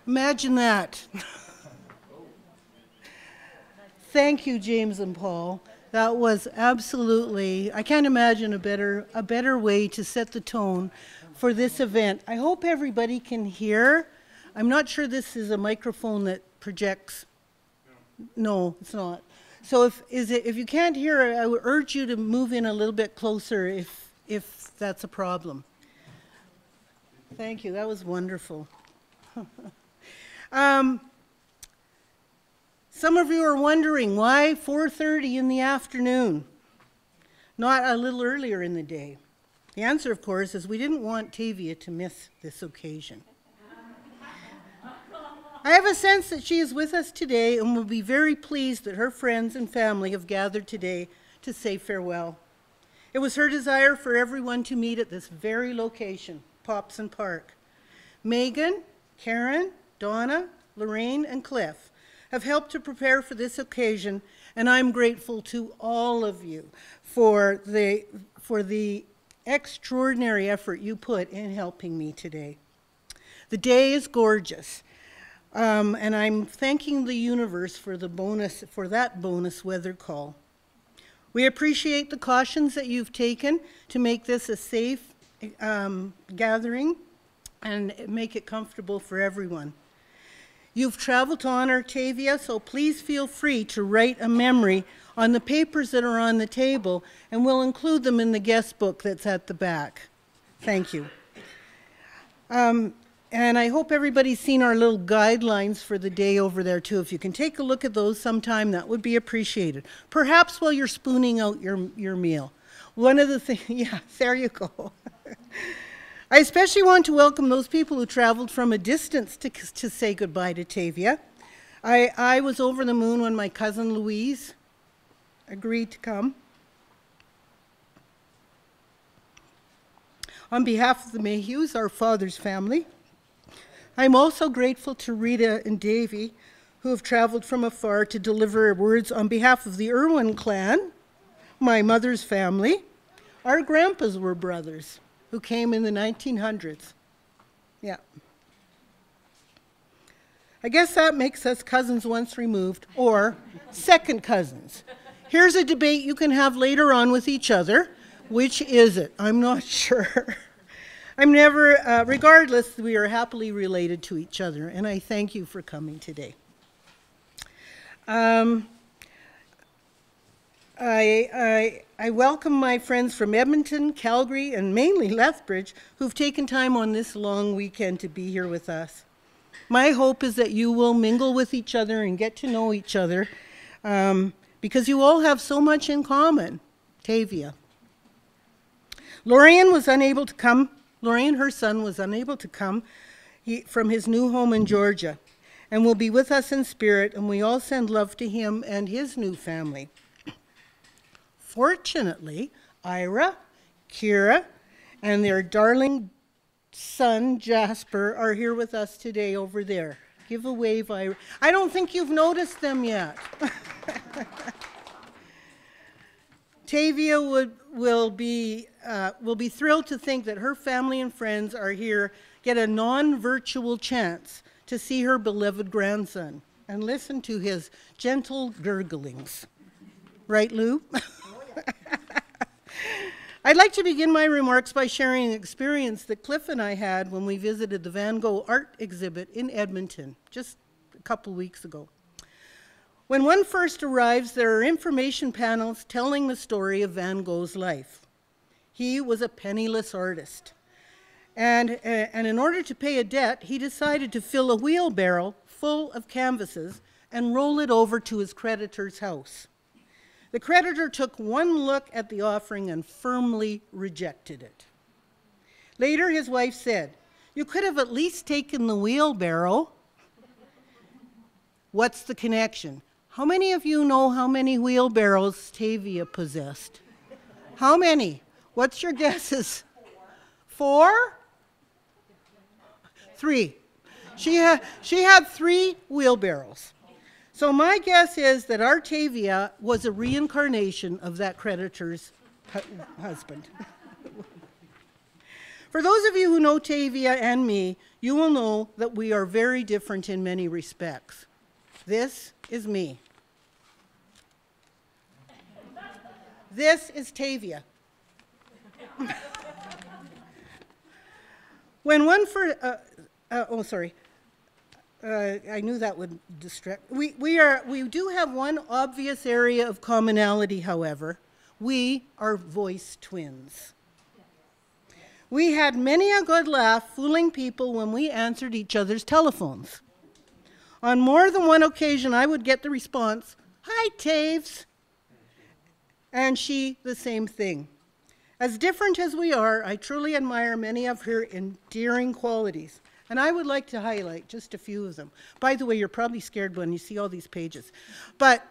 Imagine that. Thank you, James and Paul. That was absolutely, I can't imagine a better way to set the tone for this event. I hope everybody can hear. I'm not sure this is a microphone that projects. No, it's not. So if you can't hear, I would urge you to move in a little bit closer if that's a problem. Thank you. That was wonderful. Some of you are wondering why 4:30 in the afternoon, not a little earlier in the day. The answer, of course, is we didn't want Tavia to miss this occasion. I have a sense that she is with us today and will be very pleased that her friends and family have gathered today to say farewell. It was her desire for everyone to meet at this very location, Popson Park. Megan, Karen, Donna, Lorraine, and Cliff have helped to prepare for this occasion, and I'm grateful to all of you for the extraordinary effort you put in helping me today. The day is gorgeous, and I'm thanking the universe for that bonus weather call. We appreciate the cautions that you've taken to make this a safe gathering and make it comfortable for everyone. You've traveled to honor Tavia, so please feel free to write a memory on the papers that are on the table, and we'll include them in the guest book that's at the back. Thank you. And I hope everybody's seen our little guidelines for the day over there too. If you can take a look at those sometime, that would be appreciated. Perhaps while you're spooning out your meal. One of the things, yeah, there you go. I especially want to welcome those people who traveled from a distance to say goodbye to Tavia. I was over the moon when my cousin Louise agreed to come. On behalf of the Mayhews, our father's family, I'm also grateful to Rita and Davy, who have traveled from afar to deliver words on behalf of the Irwin clan, my mother's family. Our grandpas were brothers who came in the 1900s. Yeah. I guess that makes us cousins once removed, or second cousins. Here's a debate you can have later on with each other. Which is it? I'm not sure. I'm never, regardless, we are happily related to each other, and I thank you for coming today. I welcome my friends from Edmonton, Calgary, and mainly Lethbridge, who've taken time on this long weekend to be here with us. My hope is that you will mingle with each other and get to know each other, because you all have so much in common. Tavia. Lorian was unable to come. Lorian, her son, was unable to come from his new home in Georgia and will be with us in spirit, and we all send love to him and his new family. Fortunately, Ira, Kira, and their darling son, Jasper, are here with us today over there. Give a wave, Ira. I don't think you've noticed them yet. Tavia will be thrilled to think that her family and friends are here, get a non-virtual chance to see her beloved grandson and listen to his gentle gurglings. Right, Lou? I'd like to begin my remarks by sharing an experience that Cliff and I had when we visited the Van Gogh art exhibit in Edmonton just a couple weeks ago. When one first arrives, there are information panels telling the story of Van Gogh's life. He was a penniless artist. And in order to pay a debt, he decided to fill a wheelbarrow full of canvases and roll it over to his creditor's house. The creditor took one look at the offering and firmly rejected it. Later, his wife said, "You could have at least taken the wheelbarrow." What's the connection? How many of you know how many wheelbarrows Tavia possessed? How many? What's your guesses? 4? 3. She had 3 wheelbarrows. So my guess is that our Tavia was a reincarnation of that creditor's husband. For those of you who know Tavia and me, you will know that we are very different in many respects. This is me. This is Tavia. When one first, I knew that would distract. We do have one obvious area of commonality, however. We are voice twins. We had many a good laugh fooling people when we answered each other's telephones. On more than one occasion, I would get the response, "Hi, Taves," and she the same thing. As different as we are, I truly admire many of her endearing qualities, And I would like to highlight just a few of them. By the way, you're probably scared when you see all these pages. But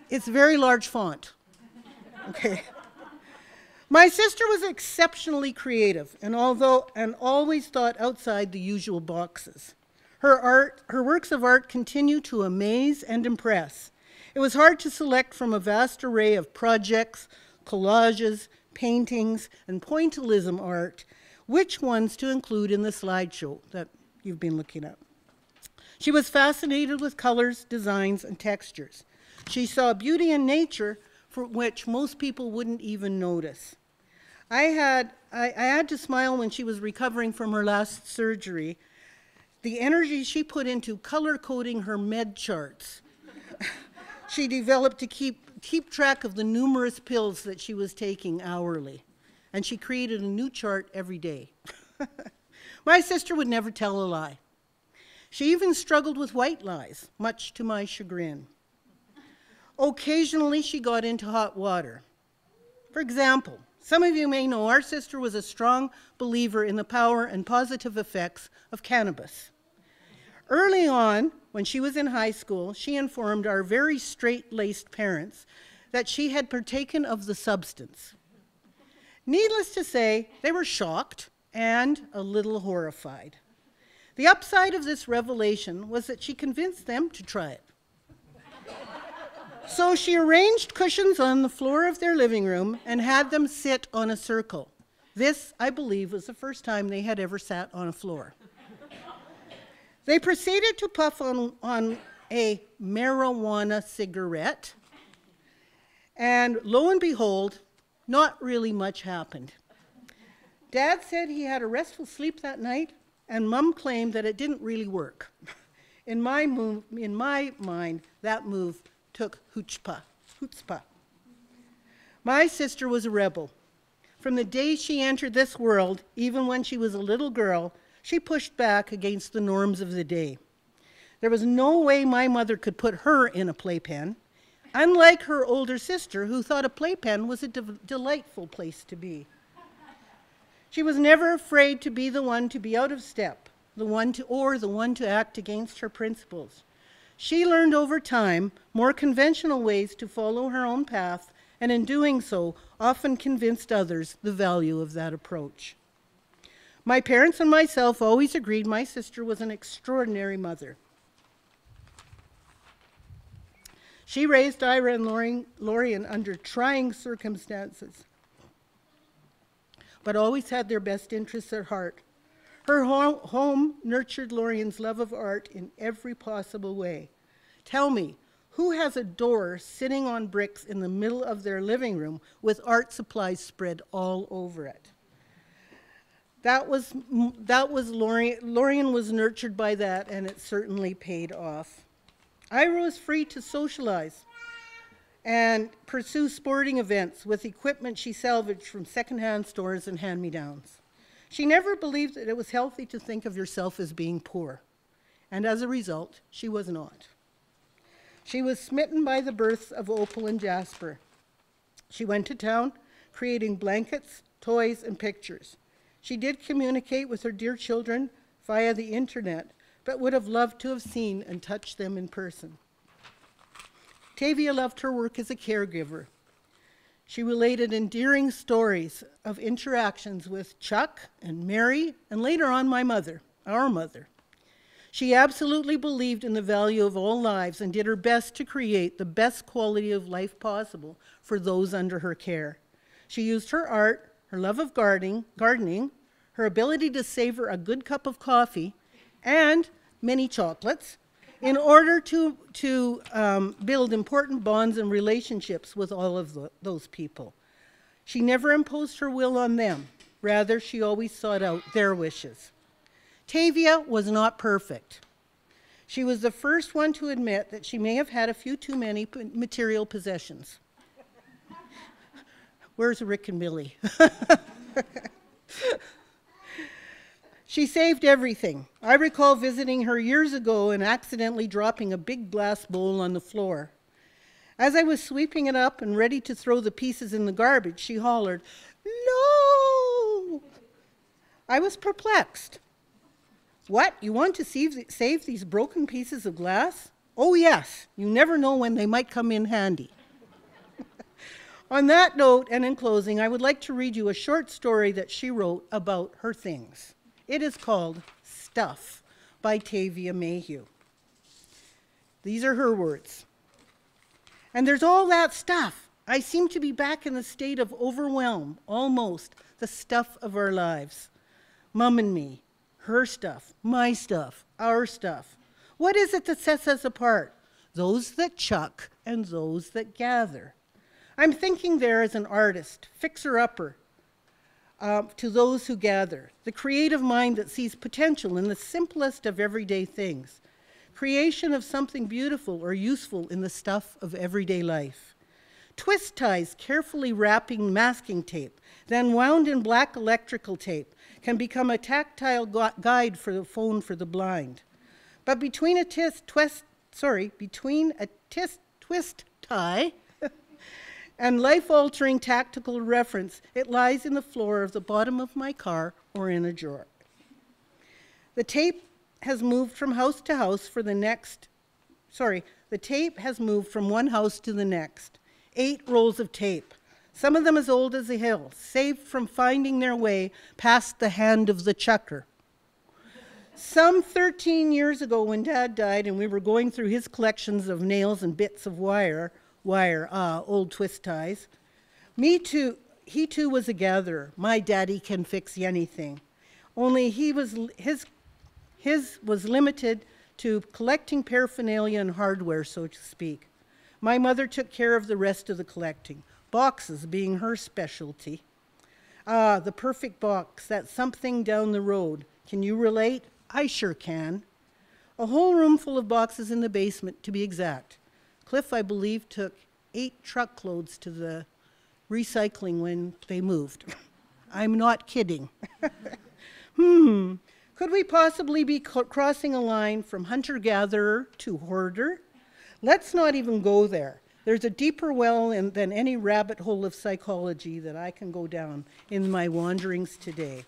it's very large font. Okay. My sister was exceptionally creative and always thought outside the usual boxes. Her works of art continue to amaze and impress. It was hard to select from a vast array of projects, collages, paintings, and pointillism art which ones to include in the slideshow that you've been looking at. She was fascinated with colors, designs, and textures. She saw beauty in nature for which most people wouldn't even notice. I had to smile when she was recovering from her last surgery. The energy she put into color coding her med charts. She developed to keep track of the numerous pills that she was taking hourly. And she created a new chart every day. My sister would never tell a lie. She even struggled with white lies, much to my chagrin. Occasionally, she got into hot water. For example, some of you may know our sister was a strong believer in the power and positive effects of cannabis. Early on, when she was in high school, she informed our very straight-laced parents that she had partaken of the substance. Needless to say, they were shocked and a little horrified. The upside of this revelation was that she convinced them to try it. So she arranged cushions on the floor of their living room and had them sit on a circle. This, I believe, was the first time they had ever sat on a floor. They proceeded to puff on a marijuana cigarette, and lo and behold, not really much happened. Dad said he had a restful sleep that night, and Mom claimed that it didn't really work. In my mind, that move took chutzpah. My sister was a rebel. From the day she entered this world, even when she was a little girl, she pushed back against the norms of the day. There was no way my mother could put her in a playpen, unlike her older sister, who thought a playpen was a delightful place to be. She was never afraid to be the one to be out of step, the one to act against her principles. She learned over time more conventional ways to follow her own path, and in doing so, often convinced others the value of that approach. My parents and myself always agreed my sister was an extraordinary mother. She raised Ira and Lorian under trying circumstances, but always had their best interests at heart. Her home nurtured Lorian's love of art in every possible way. Tell me, who has a door sitting on bricks in the middle of their living room with art supplies spread all over it? That was Lorian was nurtured by that, and it certainly paid off. Ira was free to socialize and pursue sporting events with equipment she salvaged from secondhand stores and hand-me-downs. She never believed that it was healthy to think of yourself as being poor, and as a result, she was not. She was smitten by the births of Opal and Jasper. She went to town, creating blankets, toys, and pictures. She did communicate with her dear children via the internet, but would have loved to have seen and touched them in person. Tavia loved her work as a caregiver. She related endearing stories of interactions with Chuck and Mary, and later on my mother, our mother. She absolutely believed in the value of all lives and did her best to create the best quality of life possible for those under her care. She used her art, her love of gardening, her ability to savor a good cup of coffee, and many chocolates, in order to build important bonds and relationships with all of those people. She never imposed her will on them. Rather, she always sought out their wishes. Tavia was not perfect. She was the first one to admit that she may have had a few too many material possessions. Where's Rick and Millie? She saved everything. I recall visiting her years ago and accidentally dropping a big glass bowl on the floor. As I was sweeping it up and ready to throw the pieces in the garbage, she hollered, "No!" I was perplexed. What? You want to save these broken pieces of glass? Oh, yes. You never know when they might come in handy. On that note, and in closing, I would like to read you a short story that she wrote about her things. It is called Stuff by Tavia Mayhew. These are her words. And there's all that stuff. I seem to be back in a state of overwhelm, almost, the stuff of our lives. Mum and me, her stuff, my stuff, our stuff. What is it that sets us apart? Those that chuck and those that gather. I'm thinking there as an artist, fixer-upper, to those who gather, the creative mind that sees potential in the simplest of everyday things, creation of something beautiful or useful in the stuff of everyday life. Twist ties carefully wrapping masking tape, then wound in black electrical tape, can become a tactile guide for the phone for the blind. But between a twist tie and life-altering tactical reference, it lies in the floor of the bottom of my car or in a drawer. The tape has moved from house to house for the next, the tape has moved from one house to the next. 8 rolls of tape, some of them as old as a hill, saved from finding their way past the hand of the chucker. Some 13 years ago when Dad died and we were going through his collections of nails and bits of wire, old twist ties. He too was a gatherer. My daddy can fix anything. Only his was limited to collecting paraphernalia and hardware, so to speak. My mother took care of the rest of the collecting, boxes being her specialty. Ah, the perfect box, that something down the road. Can you relate? I sure can. A whole room full of boxes in the basement, to be exact. Cliff, I believe, took 8 truckloads to the recycling when they moved. I'm not kidding. Could we possibly be crossing a line from hunter-gatherer to hoarder? Let's not even go there. There's a deeper well than any rabbit hole of psychology that I can go down in my wanderings today.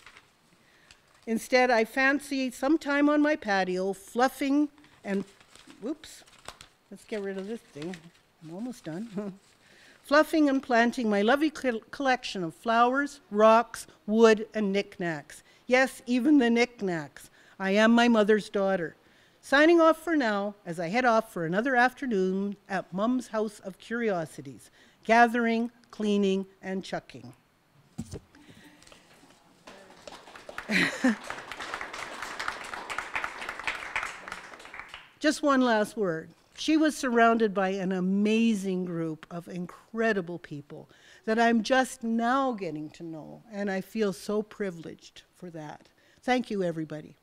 Instead, I fancy some time on my patio, fluffing and, whoops, let's get rid of this thing. I'm almost done. Fluffing and planting my lovely collection of flowers, rocks, wood, and knickknacks. Yes, even the knickknacks. I am my mother's daughter. Signing off for now as I head off for another afternoon at Mum's House of Curiosities, gathering, cleaning, and chucking. Just one last word. She was surrounded by an amazing group of incredible people that I'm just now getting to know, and I feel so privileged for that. Thank you, everybody.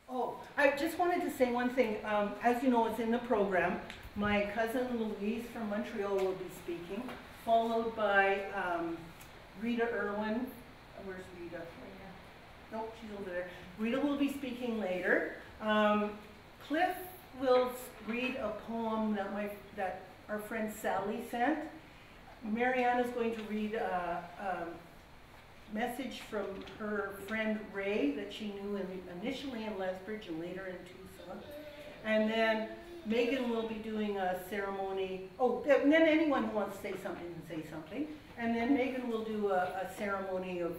Oh, I just wanted to say one thing. As you know, it's in the program. My cousin Louise from Montreal will be speaking, followed by Rita Irwin. Where's Rita? Nope, she's over there. Rita will be speaking later. Cliff will read a poem that our friend Sally sent. Maryanne is going to read a message from her friend Ray that she knew initially in Lethbridge and later in Tucson. And then Megan will be doing a ceremony. Oh, and then anyone who wants to say something can say something. And then Megan will do a ceremony of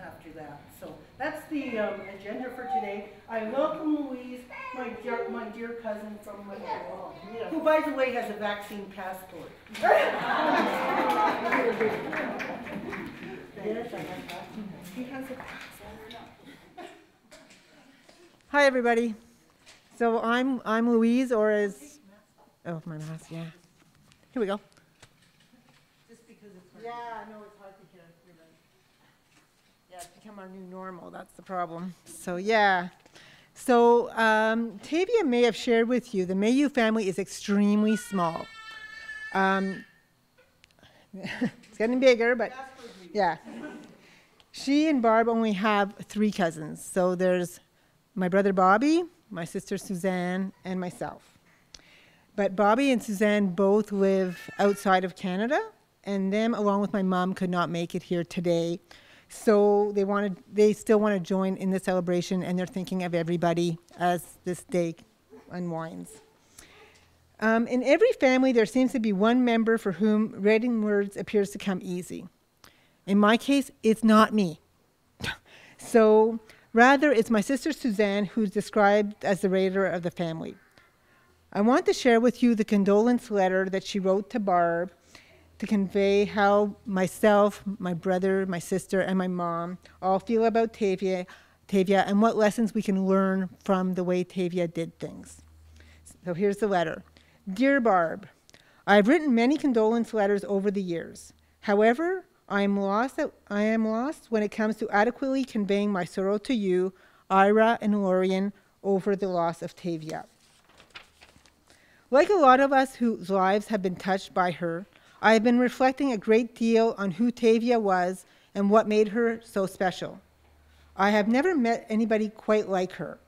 after that. So that's the agenda for today. I welcome Louise, my dear cousin from Montreal, who, by the way, has a vaccine passport. Yes, I have that. He has a passport. Hi, everybody. So I'm Louise, or as my mask, yeah. Here we go. Just because it's Yeah, I know it's hard to hear. Yeah, it's become our new normal. That's the problem. So yeah. So Tavia may have shared with you the Mayhew family is extremely small. It's getting bigger, but yeah. She and Barb only have 3 cousins. So there's my brother Bobby, my sister Suzanne, and myself. But Bobby and Suzanne both live outside of Canada, and them, along with my mom, could not make it here today. So they still want to join in the celebration, and they're thinking of everybody as this day unwinds. In every family, there seems to be one member for whom writing words appears to come easy. In my case, it's not me. So rather, it's my sister Suzanne, who's described as the writer of the family. I want to share with you the condolence letter that she wrote to Barb to convey how myself, my brother, my sister, and my mom all feel about Tavia, and what lessons we can learn from the way Tavia did things. So here's the letter. Dear Barb, I have written many condolence letters over the years. However, I am lost when it comes to adequately conveying my sorrow to you, Ira, and Maryanne over the loss of Tavia. Like a lot of us whose lives have been touched by her, I have been reflecting a great deal on who Tavia was and what made her so special. I have never met anybody quite like her.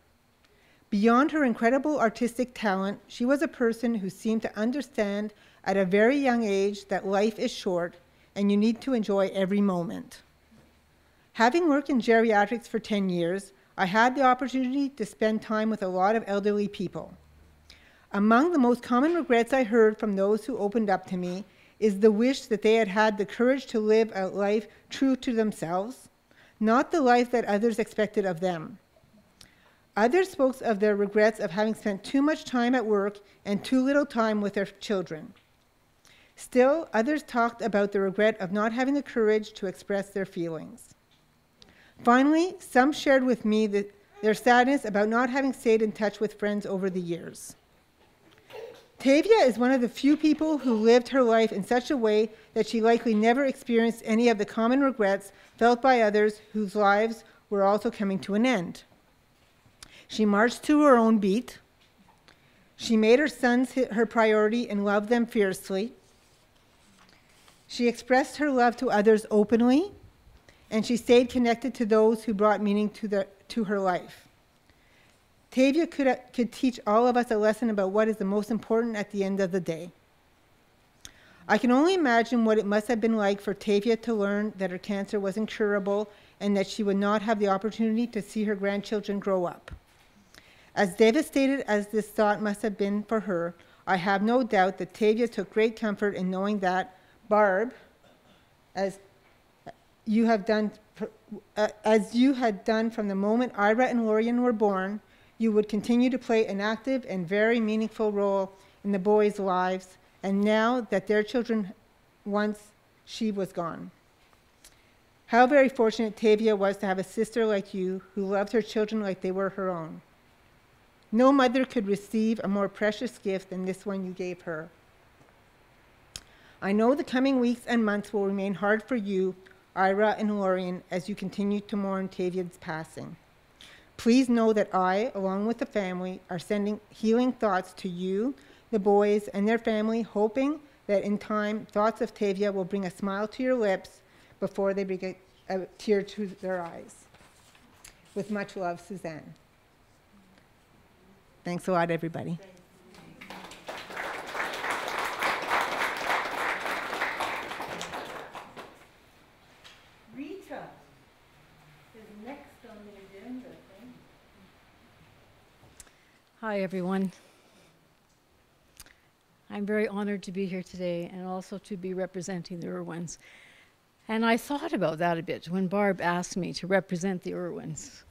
Beyond her incredible artistic talent, she was a person who seemed to understand at a very young age that life is short and you need to enjoy every moment. Having worked in geriatrics for 10 years, I had the opportunity to spend time with a lot of elderly people. Among the most common regrets I heard from those who opened up to me is the wish that they had had the courage to live a life true to themselves, not the life that others expected of them. Others spoke of their regrets of having spent too much time at work and too little time with their children. Still, others talked about the regret of not having the courage to express their feelings. Finally, some shared with me their sadness about not having stayed in touch with friends over the years. Tavia is one of the few people who lived her life in such a way that she likely never experienced any of the common regrets felt by others whose lives were also coming to an end. She marched to her own beat. She made her sons her priority and loved them fiercely. She expressed her love to others openly, and she stayed connected to those who brought meaning to her life. Tavia could teach all of us a lesson about what is the most important at the end of the day. I can only imagine what it must have been like for Tavia to learn that her cancer was incurable and that she would not have the opportunity to see her grandchildren grow up. As devastated as this thought must have been for her, I have no doubt that Tavia took great comfort in knowing that Barb, as you had done from the moment Ira and Maryanne were born, you would continue to play an active and very meaningful role in the boys' lives, and now that their children, once she was gone. How very fortunate Tavia was to have a sister like you who loved her children like they were her own. No mother could receive a more precious gift than this one you gave her. I know the coming weeks and months will remain hard for you, Ira and Maryanne, as you continue to mourn Tavia's passing. Please know that I, along with the family, are sending healing thoughts to you, the boys, and their family, hoping that in time, thoughts of Tavia will bring a smile to your lips before they bring a tear to their eyes. With much love, Suzanne. Thanks a lot, everybody. Rita is next on the agenda. Hi, everyone. I'm very honored to be here today and also to be representing the Irwins. And I thought about that a bit when Barb asked me to represent the Irwins.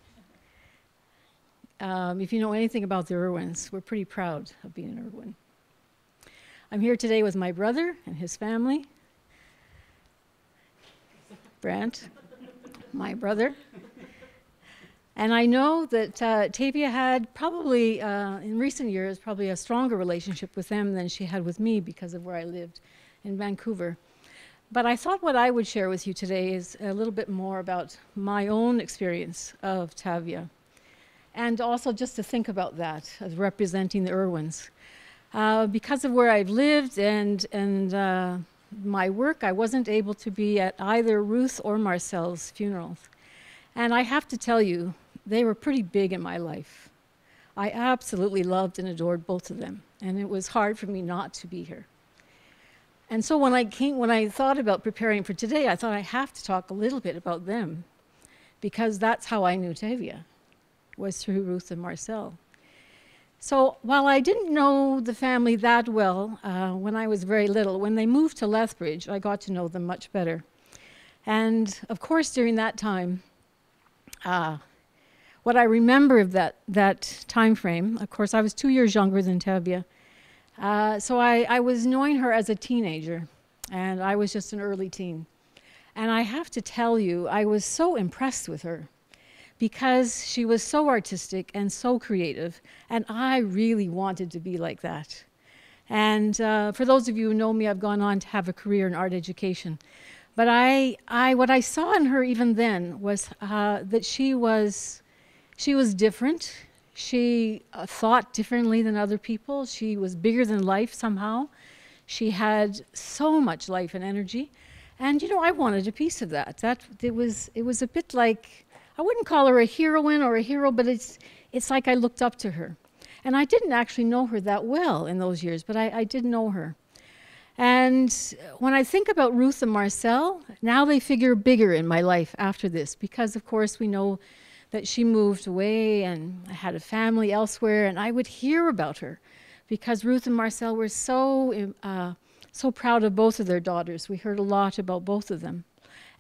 If you know anything about the Irwins, we're pretty proud of being an Irwin. I'm here today with my brother and his family. Brant, my brother. And I know that Tavia had probably, in recent years, probably a stronger relationship with them than she had with me because of where I lived in Vancouver. But I thought what I would share with you today is a little bit more about my own experience of Tavia. And also just to think about that as representing the Irwins. Because of where I've lived and my work, I wasn't able to be at either Ruth or Marcel's funerals. And I have to tell you, they were pretty big in my life. I absolutely loved and adored both of them, and it was hard for me not to be here. And so when I thought about preparing for today, I thought I have to talk a little bit about them, because that's how I knew Tavia, was through Ruth and Marcel. So while I didn't know the family that well when I was very little, when they moved to Lethbridge, I got to know them much better. And of course, during that time, what I remember of that time frame, of course, I was 2 years younger than Tavia. So I was knowing her as a teenager, and I was just an early teen. And I have to tell you, I was so impressed with her, because she was so artistic and so creative, and I really wanted to be like that. And for those of you who know me, I've gone on to have a career in art education. But what I saw in her even then was that she was different. She thought differently than other people. She was bigger than life somehow. She had so much life and energy. And, you know, I wanted a piece of that. It was a bit like, I wouldn't call her a heroine or a hero, but it's like I looked up to her. And I didn't actually know her that well in those years, but I did know her. And when I think about Ruth and Marcel, now they figure bigger in my life after this, because of course we know that she moved away and had a family elsewhere, and I would hear about her because Ruth and Marcel were so proud of both of their daughters. We heard a lot about both of them.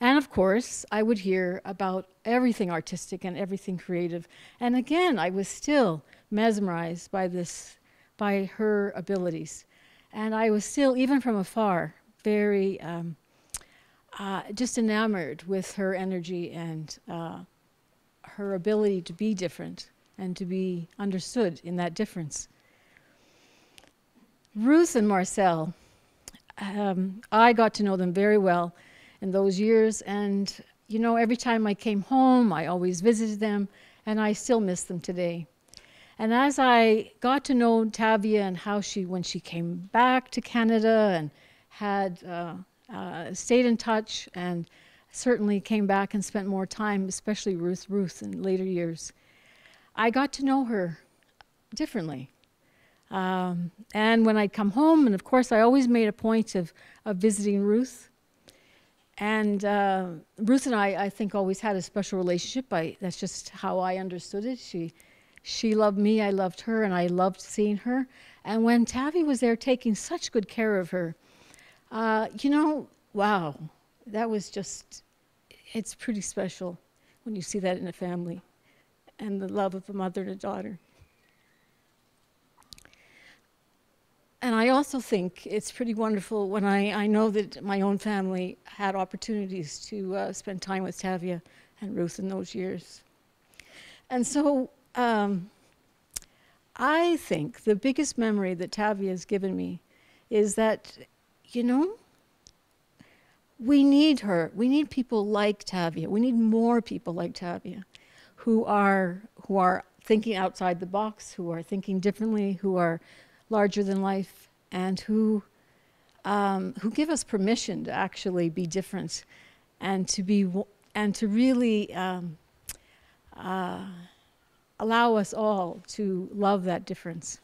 And of course, I would hear about everything artistic and everything creative. And again, I was still mesmerized by her abilities. And I was still, even from afar, very just enamored with her energy and her ability to be different and to be understood in that difference. Ruth and Marcel, I got to know them very well in those years, and you know, every time I came home, I always visited them, and I still miss them today. And as I got to know Tavia and how when she came back to Canada and had stayed in touch and certainly came back and spent more time, especially Ruth in later years, I got to know her differently. And when I'd come home, and of course I always made a point of visiting Ruth. And Ruth and I think, always had a special relationship. That's just how I understood it. She loved me, I loved her, and I loved seeing her. And when Tavia was there taking such good care of her, you know, wow, that was just, it's pretty special when you see that in a family and the love of a mother and a daughter. And I also think it's pretty wonderful when I know that my own family had opportunities to spend time with Tavia and Ruth in those years. And so I think the biggest memory that Tavia has given me is that, you know, we need her. We need people like Tavia. We need more people like Tavia who are thinking outside the box, who are thinking differently, who are larger than life, and who give us permission to actually be different and to really allow us all to love that difference.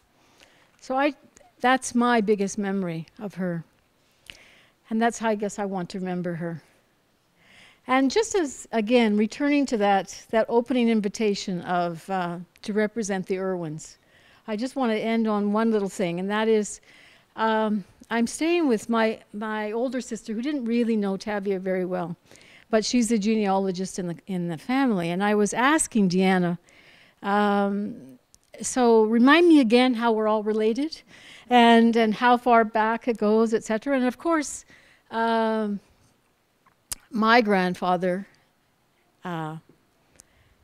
So that's my biggest memory of her. And that's how I guess I want to remember her. And just as, again, returning to that opening invitation of to represent the Irwins, I just want to end on one little thing, and that is I'm staying with my older sister, who didn't really know Tavia very well, but she's the genealogist in the family. And I was asking Deanna, so remind me again how we're all related, and how far back it goes, etc. And of course, my grandfather. Now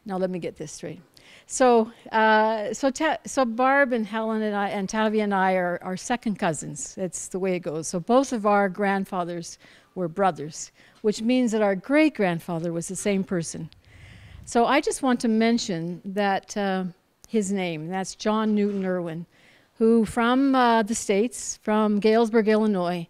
let me get this straight. So Barb and Helen and Tavia and I are second cousins. That's the way it goes. So both of our grandfathers were brothers, which means that our great-grandfather was the same person. So I just want to mention that his name, that's John Newton Irwin, who from the States, from Galesburg, Illinois,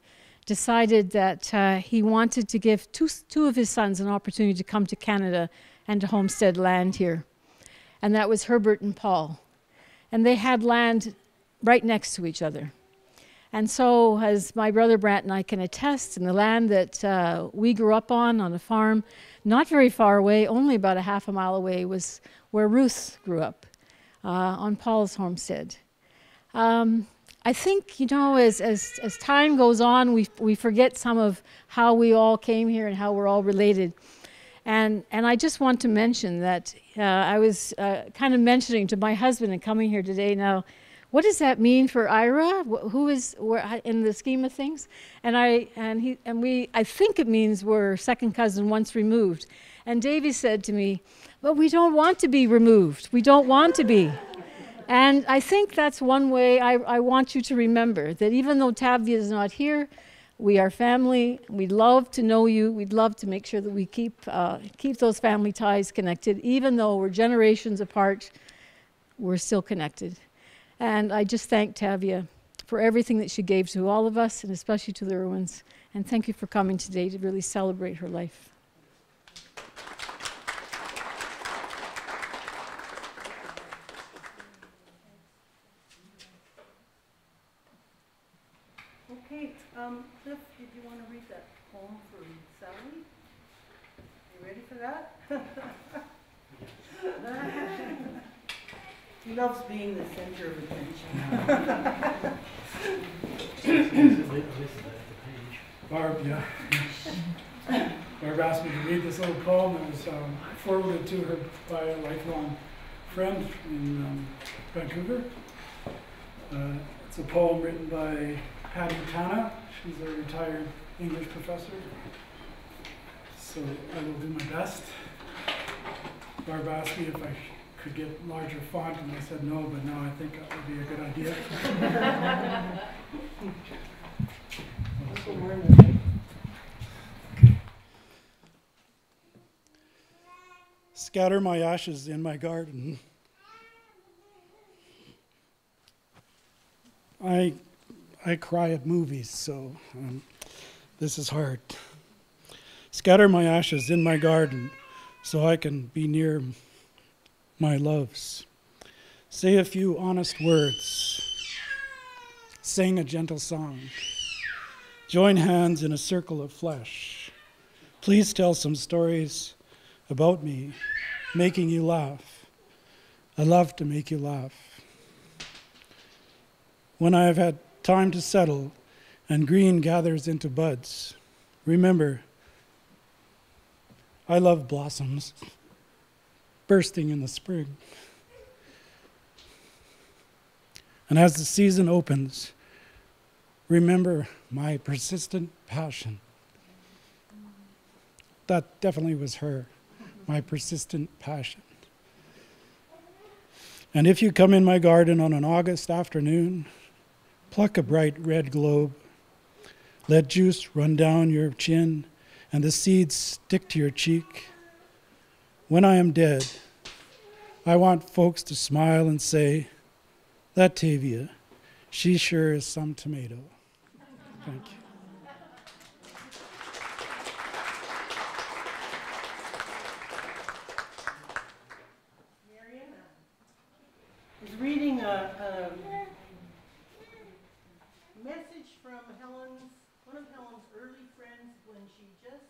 decided that he wanted to give two of his sons an opportunity to come to Canada and to homestead land here. And that was Herbert and Paul. And they had land right next to each other. And so, as my brother Brant and I can attest, in the land that we grew up on a farm, not very far away, only about a half a mile away, was where Ruth grew up, on Paul's homestead. I think, you know, as time goes on, we forget some of how we all came here and how we're all related. And I just want to mention that I was kind of mentioning to my husband and coming here today now, what does that mean for Ira? Who is where in the scheme of things? And I think it means we're second cousin once removed. And Davy said to me, "But we don't want to be removed. We don't want to be." And I think that's one way I want you to remember that even though Tavia is not here, we are family. We'd love to know you. We'd love to make sure that we keep those family ties connected. Even though we're generations apart, we're still connected. And I just thank Tavia for everything that she gave to all of us, and especially to the Irwins. And thank you for coming today to really celebrate her life. Okay, Cliff, did you want to read that poem for Sally? You ready for that? He loves being the center of attention. Barb, yeah. Barb asked me to read this little poem that was forwarded to her by a lifelong friend in Vancouver. It's a poem written by Patty Tana. She's a retired English professor. So I will do my best. Barb asked me if I could get larger font, and I said no, but now I think that would be a good idea. Scatter my ashes in my garden. I cry at movies, so this is hard. Scatter my ashes in my garden so I can be near my loves. Say a few honest words. Sing a gentle song. Join hands in a circle of flesh. Please tell some stories about me, making you laugh. I love to make you laugh. When I have had time to settle and green gathers into buds, remember, I love blossoms bursting in the spring. And as the season opens, remember my persistent passion. That definitely was her, my persistent passion. And if you come in my garden on an August afternoon, pluck a bright red globe, let juice run down your chin and the seeds stick to your cheek. When I am dead, I want folks to smile and say, that Tavia, she sure is some tomato. Thank you. Maryanne is reading a message from one of Helen's early friends when she just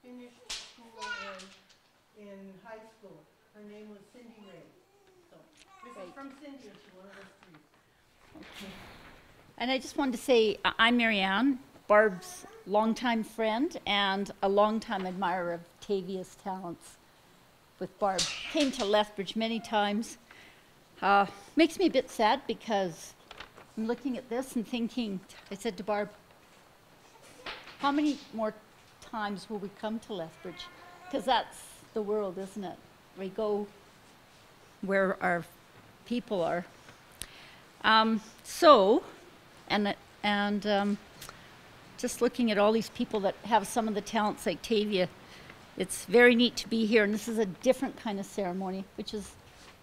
finished school in high school. Her name was Cindy Ray. So this is from Cindy, and she wanted us to read. Okay. And I just wanted to say I'm Maryanne, Barb's longtime friend and a longtime admirer of Tavia's talents with Barb. Came to Lethbridge many times. Makes me a bit sad because I'm looking at this and thinking, I said to Barb, how many more times will we come to Lethbridge? Because that's the world, isn't it? We go where our people are. Just looking at all these people that have some of the talents like Tavia, it's very neat to be here. And this is a different kind of ceremony, which is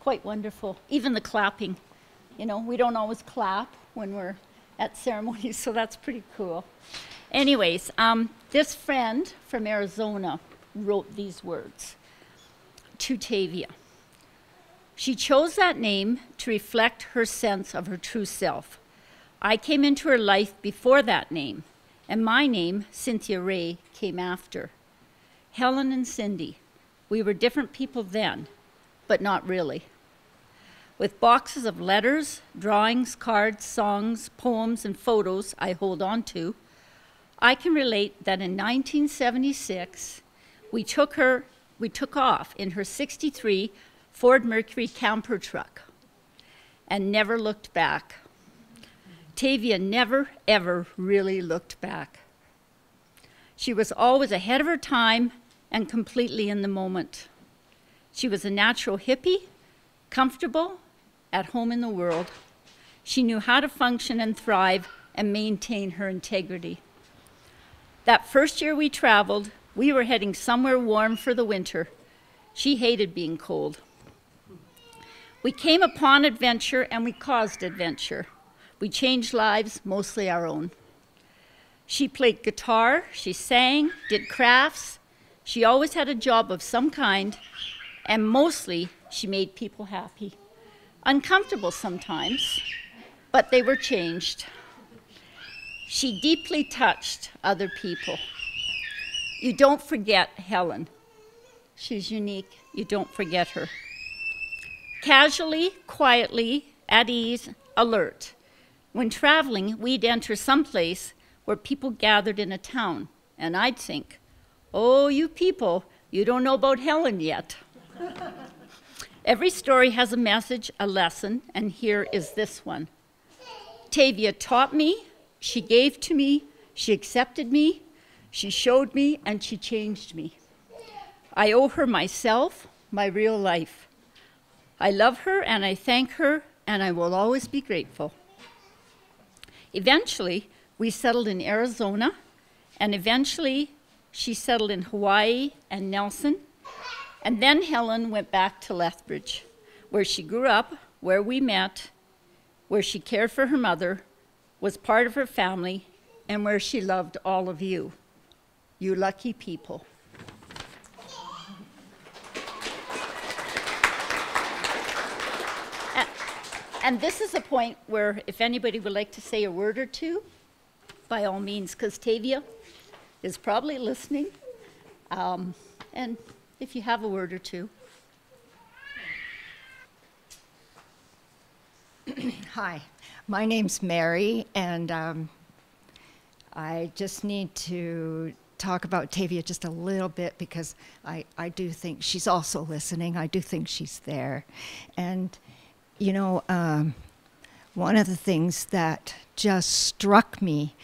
quite wonderful. Even the clapping, you know, we don't always clap when we're at ceremonies, so that's pretty cool. Anyways, this friend from Arizona wrote these words to Tavia. She chose that name to reflect her sense of her true self, I came into her life before that name, and my name, Cynthia Ray, came after. Helen and Cindy, we were different people then, but not really. With boxes of letters, drawings, cards, songs, poems, and photos I hold on to, I can relate that in 1976, we took off in her 63 Ford Mercury camper truck and never looked back. Tavia never, ever really looked back. She was always ahead of her time and completely in the moment. She was a natural hippie, comfortable, at home in the world. She knew how to function and thrive and maintain her integrity. That first year we traveled, we were heading somewhere warm for the winter. She hated being cold. We came upon adventure and we caused adventure. We changed lives, mostly our own. She played guitar, she sang, did crafts. She always had a job of some kind, and mostly she made people happy. Uncomfortable sometimes, but they were changed. She deeply touched other people. You don't forget Helen. She's unique. You don't forget her. Casually, quietly, at ease, alert. When traveling, we'd enter someplace where people gathered in a town, and I'd think, oh, you people, you don't know about Helen yet. Every story has a message, a lesson, and here is this one. Tavia taught me, she gave to me, she accepted me, she showed me, and she changed me. I owe her myself, my real life. I love her and I thank her, and I will always be grateful. Eventually, we settled in Arizona, and eventually she settled in Hawaii and Nelson. And then Helen went back to Lethbridge, where she grew up, where we met, where she cared for her mother, was part of her family, and where she loved all of you. You lucky people. And this is a point where if anybody would like to say a word or two, by all means, because Tavia is probably listening. And if you have a word or two. Hi, my name's Mary, and I just need to talk about Tavia just a little bit because I do think she's also listening. I do think she's there. And, you know, one of the things that just struck me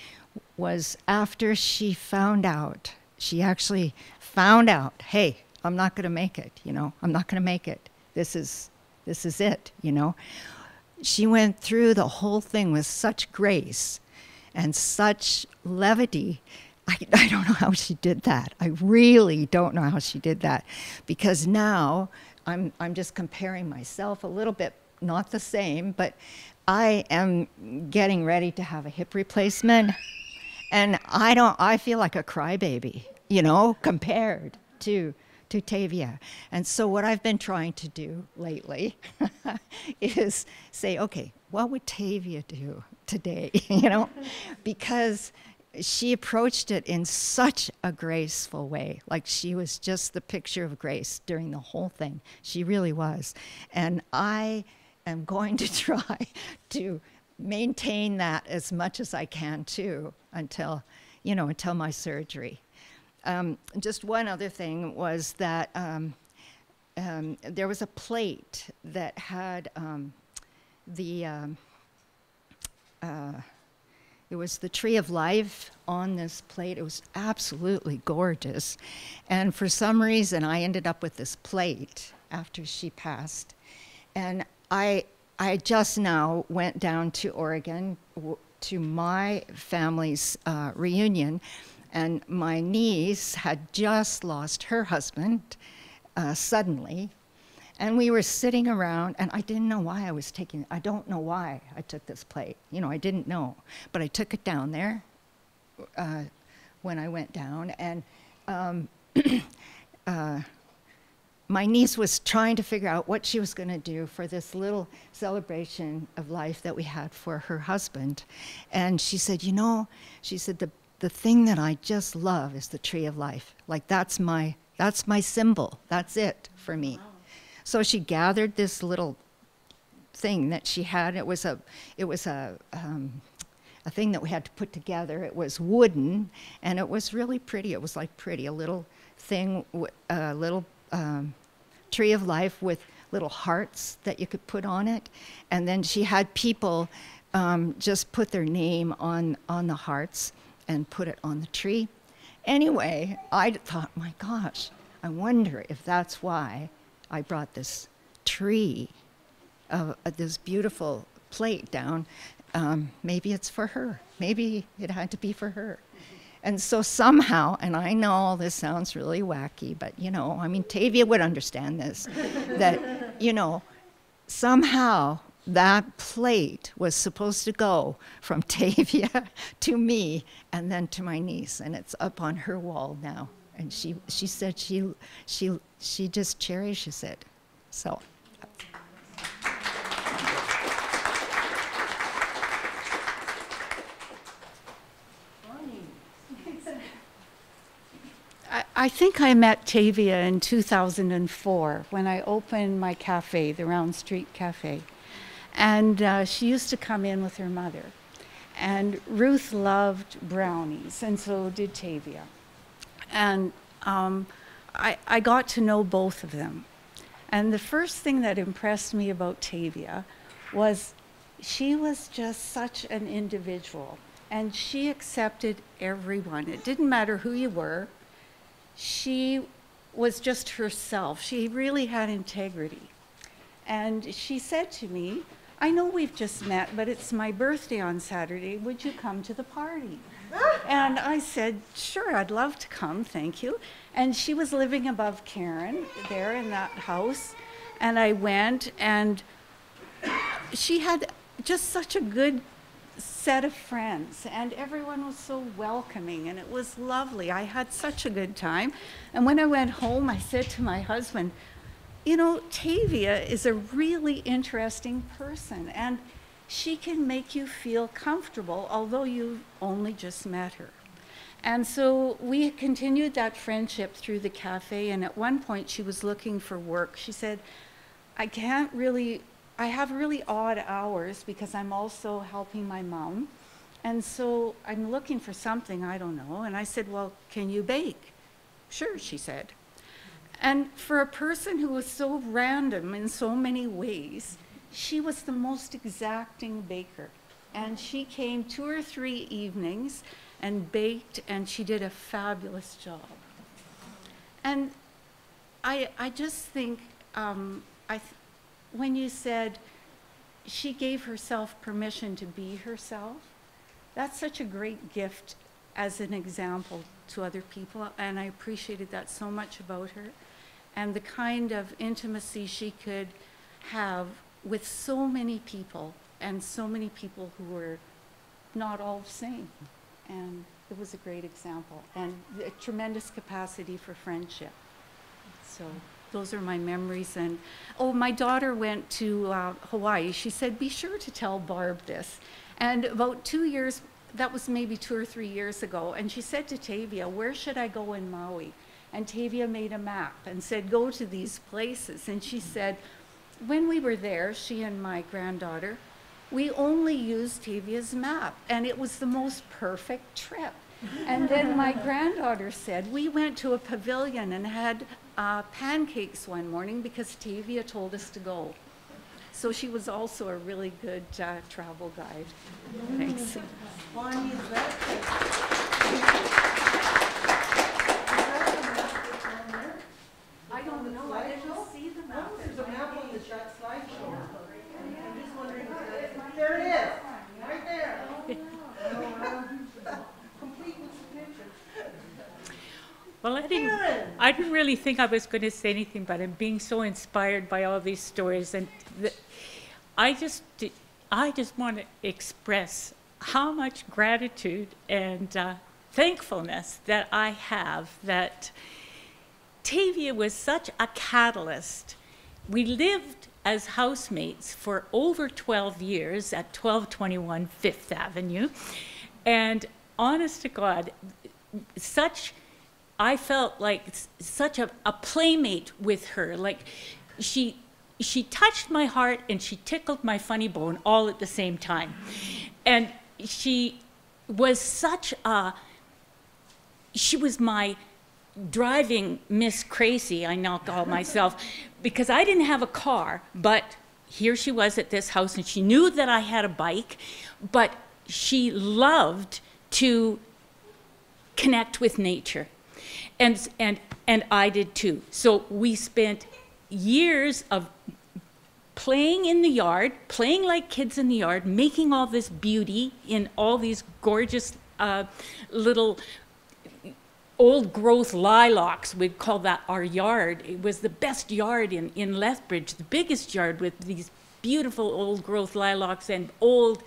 was after she found out, she actually found out, hey, I'm not going to make it, you know. I'm not going to make it. This is it, you know. She went through the whole thing with such grace and such levity. I don't know how she did that. I really don't know how she did that, because now I'm just comparing myself a little bit, not the same, but I am getting ready to have a hip replacement, and I feel like a crybaby, you know, compared to Tavia. And so what I've been trying to do lately is say, okay, what would Tavia do today, you know? Because she approached it in such a graceful way. Like she was just the picture of grace during the whole thing. She really was. And I am going to try to maintain that as much as I can too until my surgery. Just one other thing was that there was a plate that had it was the tree of life on this plate. It was absolutely gorgeous. And for some reason, I ended up with this plate after she passed. And I just now went down to Oregon to my family's reunion. And my niece had just lost her husband suddenly. And we were sitting around, and I didn't know why I don't know why I took this plate. You know, I didn't know. But I took it down there when I went down. And my niece was trying to figure out what she was going to do for this little celebration of life that we had for her husband. And she said, you know, she said, the thing that I just love is the tree of life. Like, that's my symbol. That's it for me. Wow. So she gathered this little thing that she had. It was a thing that we had to put together. It was wooden, and it was really pretty. It was like pretty, a little thing, a little tree of life with little hearts that you could put on it. And then she had people just put their name on the hearts and put it on the tree. Anyway, I thought, my gosh, I wonder if that's why I brought this tree, this beautiful plate down. Maybe it's for her. Maybe it had to be for her. And so somehow, and I know this sounds really wacky, but you know, I mean, Tavia would understand this, that, you know, somehow that plate was supposed to go from Tavia to me and then to my niece, and it's up on her wall now. And she said she just cherishes it. So. I think I met Tavia in 2004 when I opened my cafe, the Round Street Cafe. And she used to come in with her mother. And Ruth loved brownies, and so did Tavia. And I got to know both of them. And the first thing that impressed me about Tavia was she was just such an individual. And she accepted everyone. It didn't matter who you were. She was just herself. She really had integrity. And she said to me, I know we've just met, but it's my birthday on Saturday. Would you come to the party? And I said, sure, I'd love to come, thank you. And she was living above Karen there in that house. And I went, and she had just such a good set of friends, and everyone was so welcoming, and it was lovely. I had such a good time. And when I went home, I said to my husband, you know, Tavia is a really interesting person, and she can make you feel comfortable, although you only just met her. And so we continued that friendship through the cafe, and at one point she was looking for work. She said, I have really odd hours because I'm also helping my mom. And so I'm looking for something, I don't know. And I said, well, can you bake? Sure, she said. And for a person who was so random in so many ways, she was the most exacting baker. And she came 2 or 3 evenings and baked, and she did a fabulous job. And I just think, when you said she gave herself permission to be herself, that's such a great gift as an example to other people, and I appreciated that so much about her, and the kind of intimacy she could have with so many people, and so many people who were not all the same. And it was a great example, and a tremendous capacity for friendship. So those are my memories. And oh, my daughter went to Hawaii. She said, be sure to tell Barb this. And about 2 years, that was maybe 2 or 3 years ago, and she said to Tavia, where should I go in Maui? And Tavia made a map and said, go to these places. And she said, when we were there, she and my granddaughter, we only used Tavia's map, and it was the most perfect trip. And then my granddaughter said, we went to a pavilion and had pancakes one morning because Tavia told us to go. So she was also a really good travel guide. Thanks. Bonnie, is that I don't know. I didn't see the map. there's a map on the slideshow. I'm just wondering if that's, there it is, right there. Complete with the picture. Well, I didn't really think I was going to say anything, but I'm being so inspired by all these stories, and I just want to express how much gratitude and thankfulness that I have that Tavia was such a catalyst. We lived as housemates for over 12 years at 1221 Fifth Avenue. And honest to God, I felt like such a playmate with her. Like she touched my heart and she tickled my funny bone all at the same time. And she was she was my driving Miss Crazy, I now call myself, because I didn't have a car, but here she was at this house, and she knew that I had a bike, but she loved to connect with nature, and I did too. So we spent years of playing in the yard, playing like kids in the yard, making all this beauty in all these gorgeous little old growth lilacs. We'd call that our yard. It was the best yard in Lethbridge, the biggest yard with these beautiful old growth lilacs and old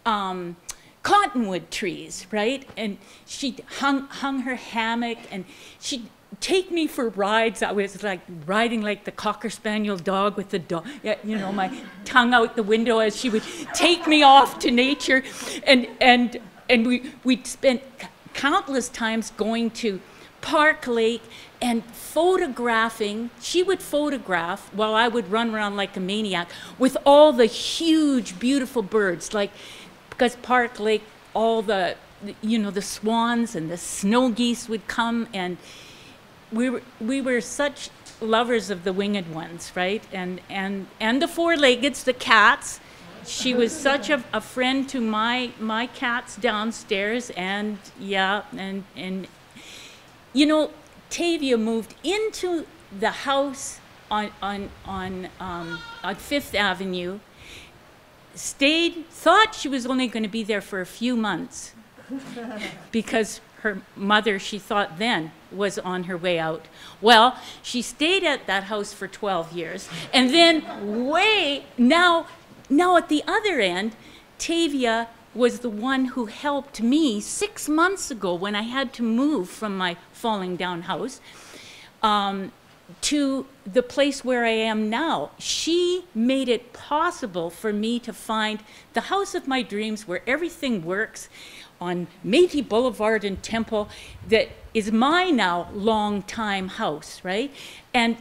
cottonwood trees, right? And she hung her hammock, and she'd take me for rides. I was like riding like the Cocker Spaniel dog with the dog, you know, my tongue out the window as she would take me off to nature. And we'd spent countless times going to Park Lake and photographing. She would photograph while I would run around like a maniac with all the huge, beautiful birds. Like, because Park Lake, all the, you know, the swans and the snow geese would come, and we were such lovers of the winged ones, right? And the four-leggeds, the cats. She was such a friend to my cats downstairs, and yeah, and you know, Tavia moved into the house on Fifth Avenue, thought she was only going to be there for a few months because her mother, she thought then, was on her way out. Well, she stayed at that house for 12 years, and then now at the other end, Tavia was the one who helped me 6 months ago when I had to move from my falling down house to the place where I am now. She made it possible for me to find the house of my dreams where everything works on Métis Boulevard in Temple, that is my now long-time house, right? And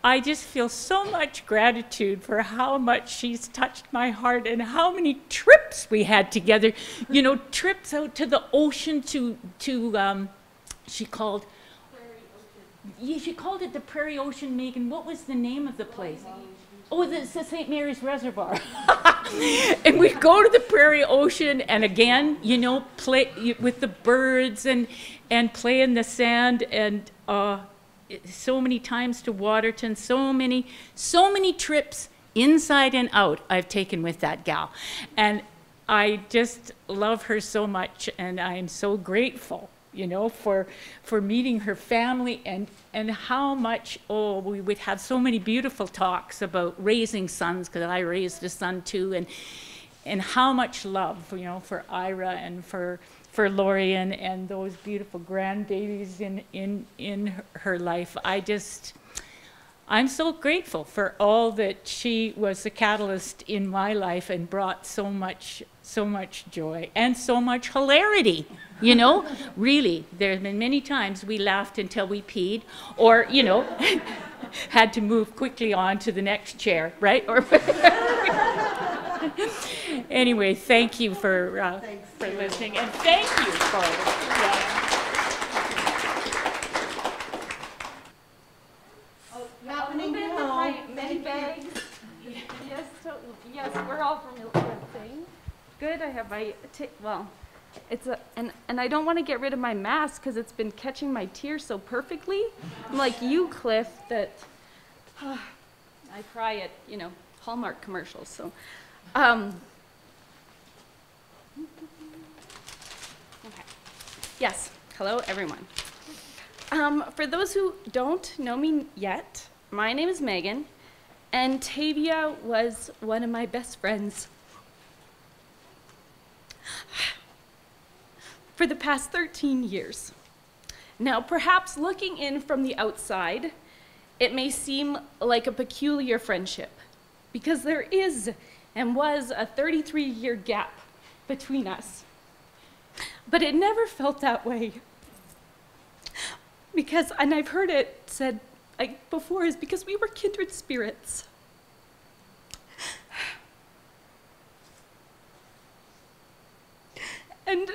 I just feel so much gratitude for how much she's touched my heart and how many trips we had together. You know, trips out to the ocean to she called it the Prairie Ocean, Megan. What was the name of the place? Oh, it's the St. Mary's Reservoir. And we'd go to the Prairie Ocean and again, you know, play with the birds and play in the sand, and so many times to Waterton, so many trips inside and out I've taken with that gal. And I just love her so much, and I am so grateful, you know, for meeting her family, and how much, we would have so many beautiful talks about raising sons, because I raised a son too, and how much love, you know, for Ira and for Lorian and those beautiful grandbabies in her life. I'm so grateful for all that she was a catalyst in my life and brought so much joy and so much hilarity, you know. Really, there have been many times we laughed until we peed, or, you know, had to move quickly on to the next chair, right? Or anyway, thank you for listening, and thank you for happening now. Many bags. Yes, yes, we're all familiar with things. Good. I have my it's and I don't want to get rid of my mask because it's been catching my tears so perfectly. I'm like you, Cliff, that I cry at, you know, Hallmark commercials. So, okay. Yes. Hello, everyone. For those who don't know me yet, my name is Megan, and Tavia was one of my best friends for the past 13 years. Now, perhaps looking in from the outside, it may seem like a peculiar friendship, because there is and was a 33-year gap between us. But it never felt that way. Because, and I've heard it said before, is because we were kindred spirits. And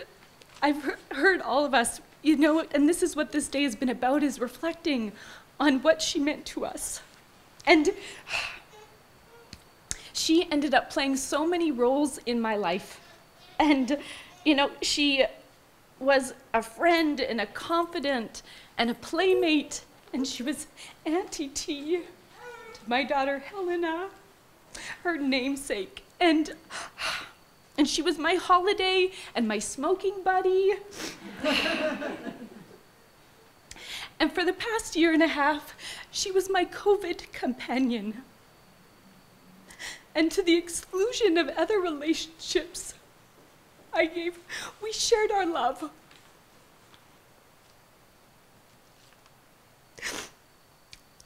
I've heard all of us, you know, and this is what this day has been about, is reflecting on what she meant to us. And she ended up playing so many roles in my life. And, you know, she was a friend and a confidant and a playmate, and she was Auntie T to my daughter Helena, her namesake. And she was my holiday and my smoking buddy. And for the past year and a half, she was my COVID companion. And to the exclusion of other relationships we shared our love.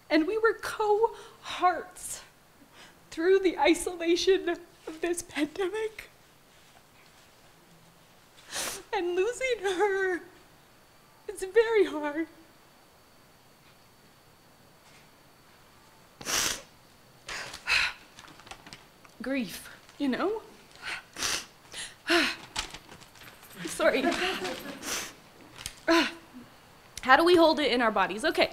And we were co-hearts through the isolation of this pandemic. And losing her is very hard. Grief, you know? Sorry. How do we hold it in our bodies? Okay.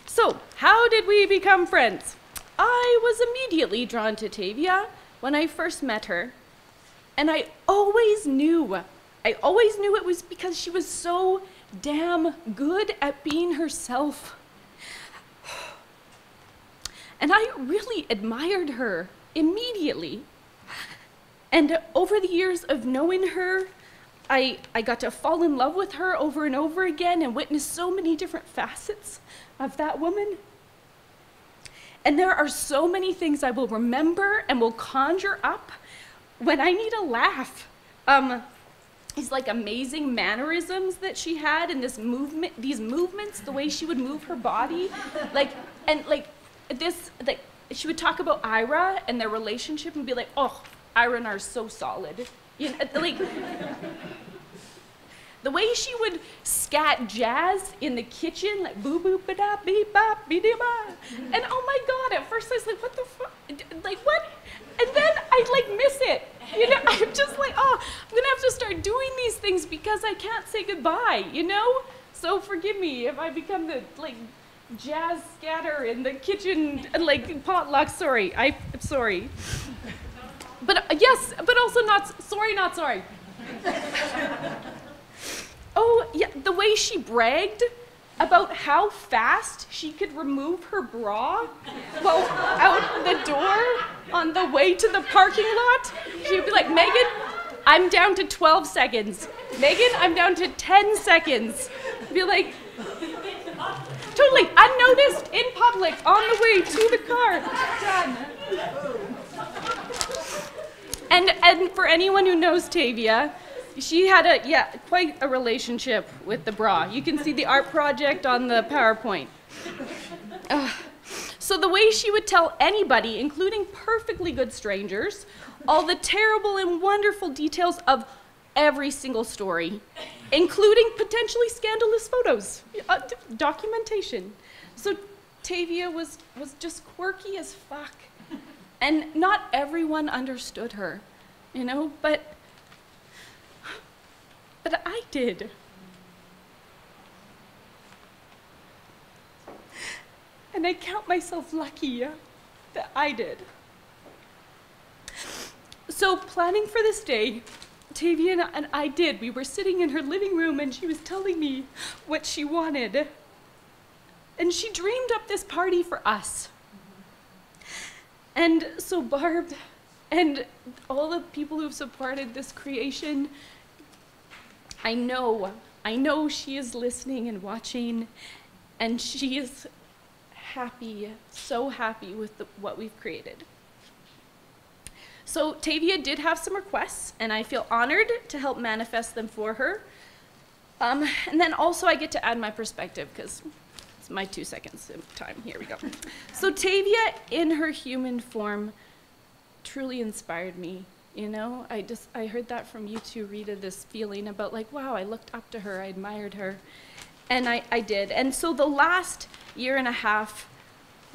So, how did we become friends? I was immediately drawn to Tavia when I first met her. And I always knew it was because she was so damn good at being herself. And I really admired her immediately. And over the years of knowing her, I got to fall in love with her over and over again and witness so many different facets of that woman. And there are so many things I will remember and will conjure up when I need a laugh. These like amazing mannerisms that she had, and these movements, the way she would move her body, she would talk about Ira and their relationship and be like, oh, Ira and I are so solid. You know, like, the way she would scat jazz in the kitchen, like boo boo ba da bee bop bee dee ba. And oh my God, at first I was like, what the fuck? Like, what? And then I like miss it. You know, I'm just like, oh, I'm gonna have to start doing these things because I can't say goodbye, you know? So forgive me if I become the like jazz scatter in the kitchen, like potluck. Sorry, I'm sorry. But yes, but also not sorry. Oh yeah, the way she bragged about how fast she could remove her bra while out the door on the way to the parking lot. She'd be like, Megan, I'm down to 12 seconds. Megan, I'm down to 10 seconds. Be like, totally unnoticed in public on the way to the car. Done. And for anyone who knows Tavia, she had quite a relationship with the bra. You can see the art project on the PowerPoint. So the way she would tell anybody, including perfectly good strangers, all the terrible and wonderful details of every single story, including potentially scandalous photos, documentation. So Tavia was just quirky as fuck. And not everyone understood her, you know, but I did. And I count myself lucky that I did. So planning for this day, Tavia and I did. We were sitting in her living room and she was telling me what she wanted. And she dreamed up this party for us. And so Barb and all the people who've supported this creation, I know she is listening and watching, and she is happy, so happy with what we've created. So Tavia did have some requests, and I feel honored to help manifest them for her. And then also I get to add my perspective because it's my 2 seconds of time. Here we go. So Tavia in her human form truly inspired me. You know, I heard that from you too, Rita, this feeling about like, wow, I looked up to her, I admired her. And I did. And so the last year and a half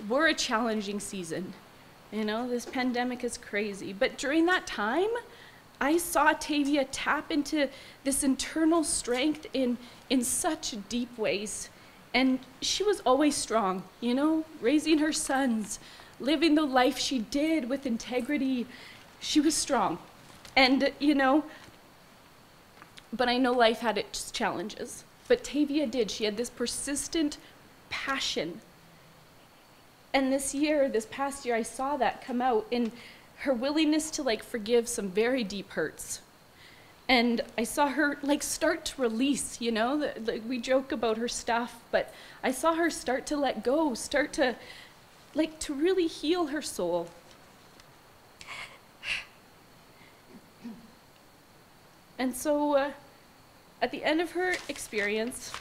were a challenging season. You know, this pandemic is crazy. But during that time, I saw Tavia tap into this internal strength in such deep ways. And she was always strong, you know, raising her sons, living the life she did with integrity. She was strong. And, you know, but I know life had its challenges. But Tavia did. She had this persistent passion. And this past year, I saw that come out in her willingness to like forgive some very deep hurts. And I saw her like start to release, you know, like we joke about her stuff, but I saw her start to let go, start to like to really heal her soul. And so at the end of her experience,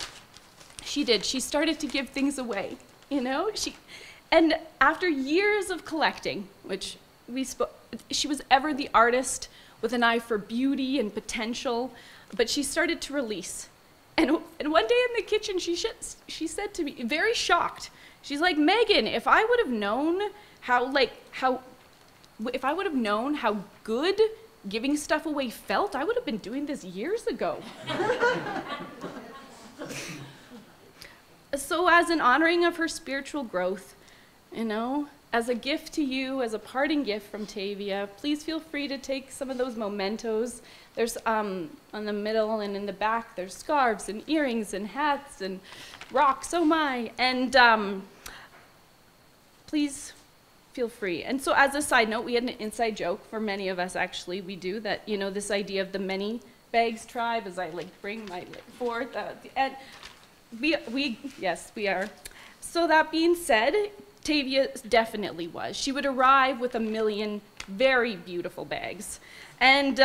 she started to give things away, you know? And after years of collecting, which she was ever the artist with an eye for beauty and potential, but she started to release. And one day in the kitchen, she said to me, very shocked, she's like, Megan, if I would have known how good giving stuff away felt, I would have been doing this years ago. So as an honoring of her spiritual growth, you know, as a gift to you, as a parting gift from Tavia, please feel free to take some of those mementos. There's on the middle and in the back, there's scarves and earrings and hats and rocks, oh my. And please feel free. And so as a side note, we had an inside joke for many of us actually, we do that, you know, this idea of the many bags tribe as I like bring my forth. And yes, we are. So that being said, Tavia definitely was. She would arrive with 1 million very beautiful bags. And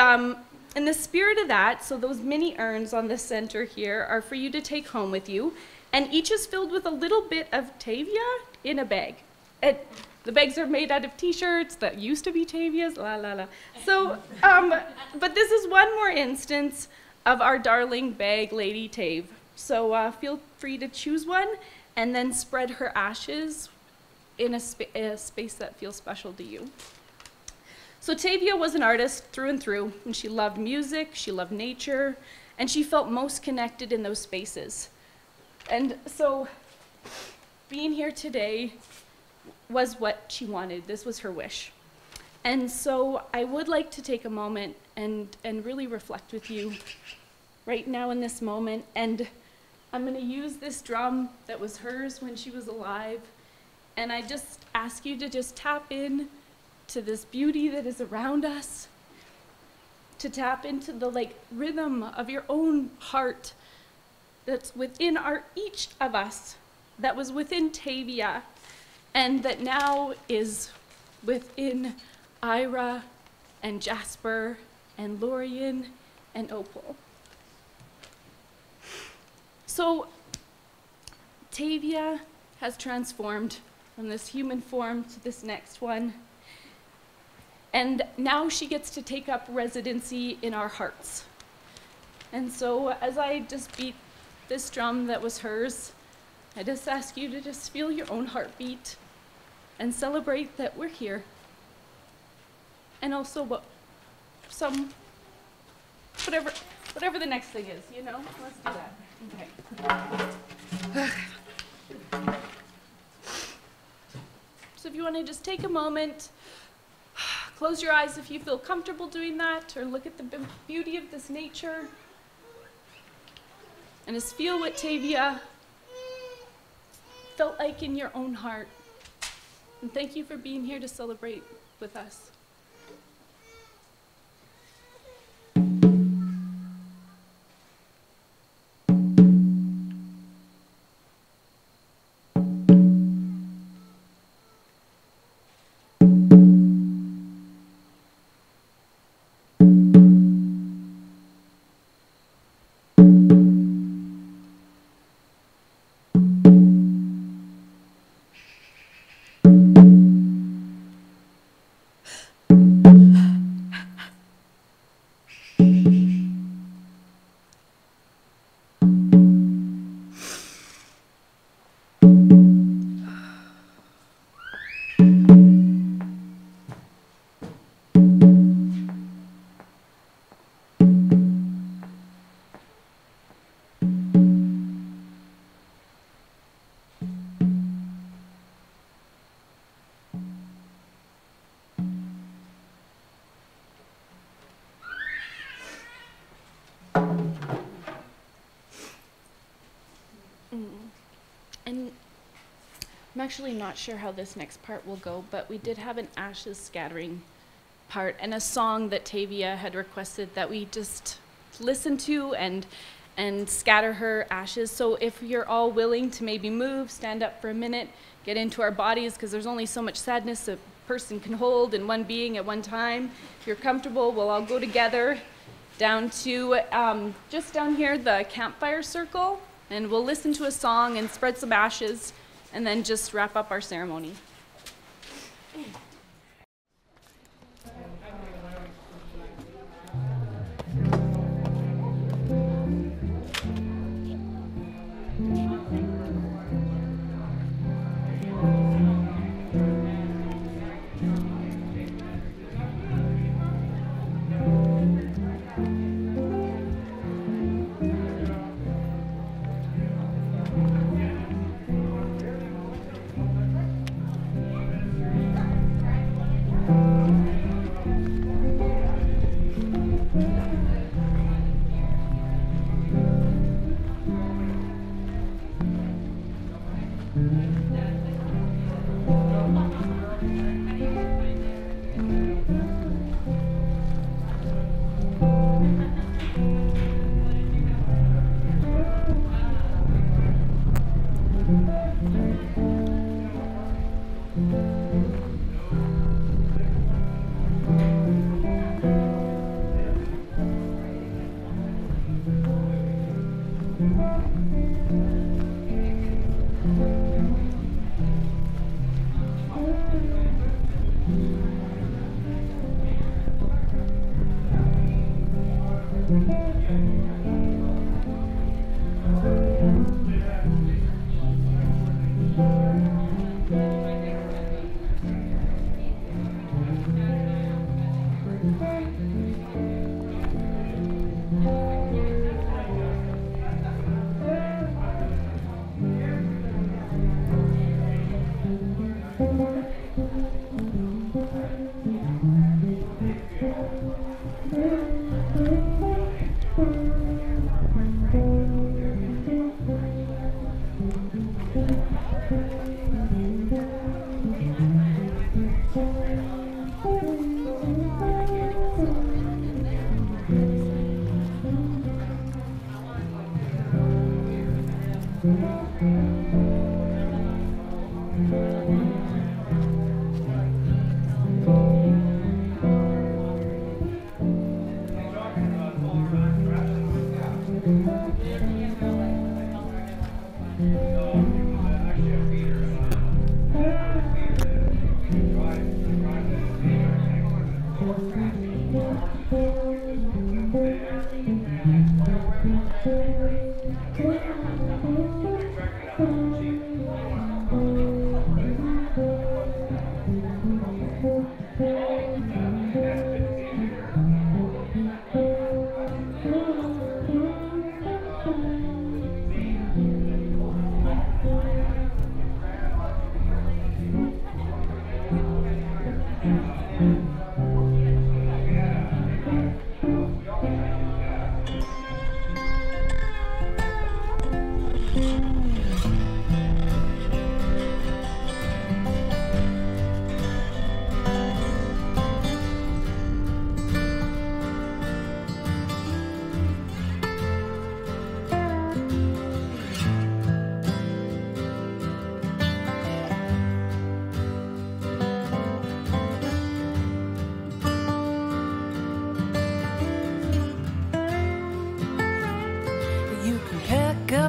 in the spirit of that, so those mini urns on the center here are for you to take home with you. And each is filled with a little bit of Tavia in a bag. The bags are made out of t-shirts that used to be Tavia's, la la la. So, but this is one more instance of our darling bag lady Tav. So feel free to choose one and then spread her ashes in a space that feels special to you. So Tavia was an artist through and through, and she loved music, she loved nature, and she felt most connected in those spaces. And so being here today was what she wanted. This was her wish. And so I would like to take a moment and really reflect with you right now in this moment. And I'm going to use this drum that was hers when she was alive. And I just ask you to just tap in to this beauty that is around us, to tap into the like rhythm of your own heart that's within each of us, that was within Tavia, and that now is within Ira and Jasper and Lorian and Opal. So Tavia has transformed from this human form to this next one. And now she gets to take up residency in our hearts. And so as I just beat this drum that was hers, I just ask you to just feel your own heartbeat and celebrate that we're here. And also whatever the next thing is, you know? Let's do that. Okay. So if you want to just take a moment, close your eyes if you feel comfortable doing that, or look at the beauty of this nature, and just feel what Tavia felt like in your own heart. And thank you for being here to celebrate with us. I'm actually not sure how this next part will go, but we did have an ashes scattering part and a song that Tavia had requested that we just listen to and scatter her ashes. So if you're all willing to maybe move, stand up for a minute, get into our bodies, because there's only so much sadness a person can hold in one being at one time. If you're comfortable, we'll all go together down to just down here, the campfire circle, and we'll listen to a song and spread some ashes, and then just wrap up our ceremony.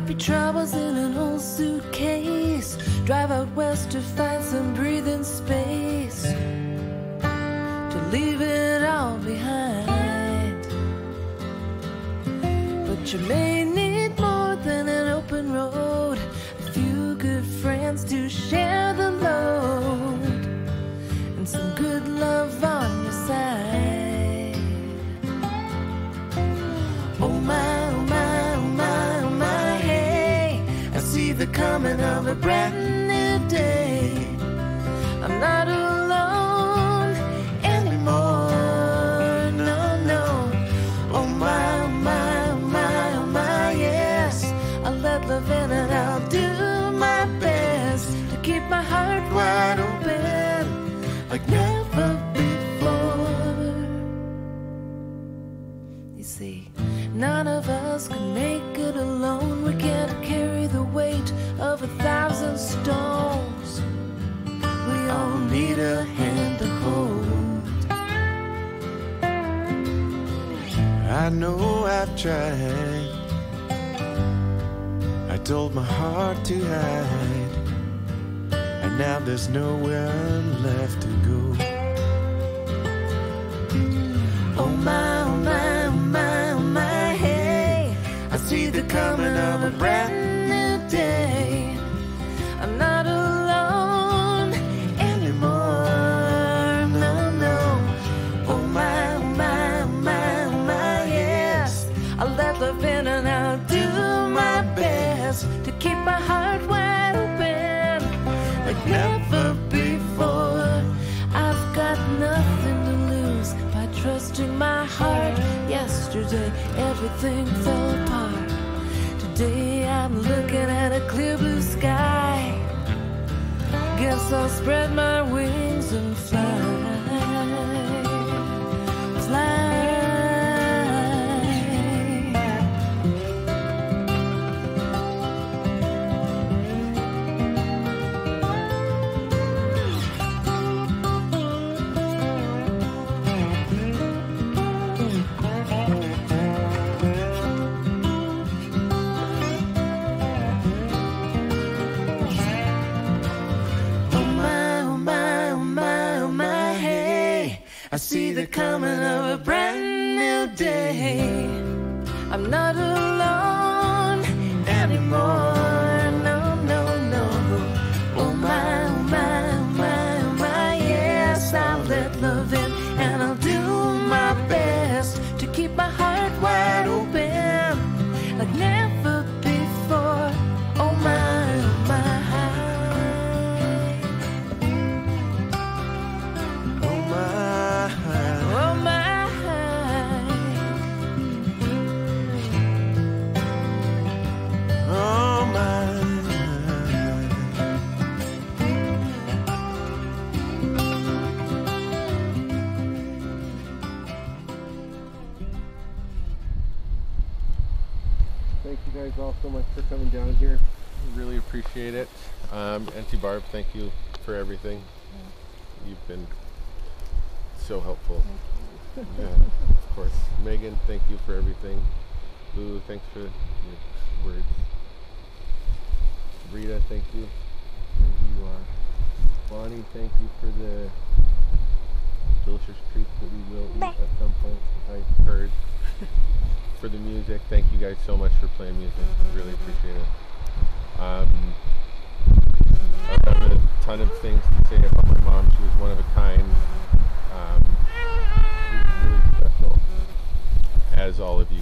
Your troubles in an old suitcase, drive out west to find some breathing space, to leave it all behind. But you may need more than an open road, a few good friends to share the load, and some good love on your side. Oh my, oh my, oh my, oh my, hey, I see the coming of a brand new day. I'm not alone anymore, no, no. Oh my, oh my, oh my, oh my, yes, I'll let love in and I'll do my best to keep my I know I've tried. I told my heart to hide, and now there's nowhere left to go. Oh my, oh my, oh my, oh my, hey, I see the coming of a brand new day. I'm not alone anymore, no, no. Oh my, oh my, oh my, oh my, yes, I'll let love in and I'll do my best to keep my heart wide open like never before. I've got nothing to lose by trusting my heart. Yesterday everything fell apart. Today I'm looking at a clear blue sky. Guess I'll spread my wings and fly. Fly. I see the coming of a brand new day. I'm not alone anymore, no, no, no. Oh my, oh my, oh my, oh my, yes, I'll let love in and I'll do my best to keep my heart wide open like never before. Oh my, oh my. Thank you guys all so much for coming down here. Really appreciate it. Auntie Barb, thank you for everything. You've been so helpful. Yeah, of course. Megan, thank you for everything. Lou, thanks for your words. Rita, thank you for who you are. Bonnie, thank you for the delicious treats that we will eat at some point, I heard. For the music, thank you guys so much for playing music. Really appreciate it. I have a ton of things to say about my mom. She was one of a kind. She was really special, as all of you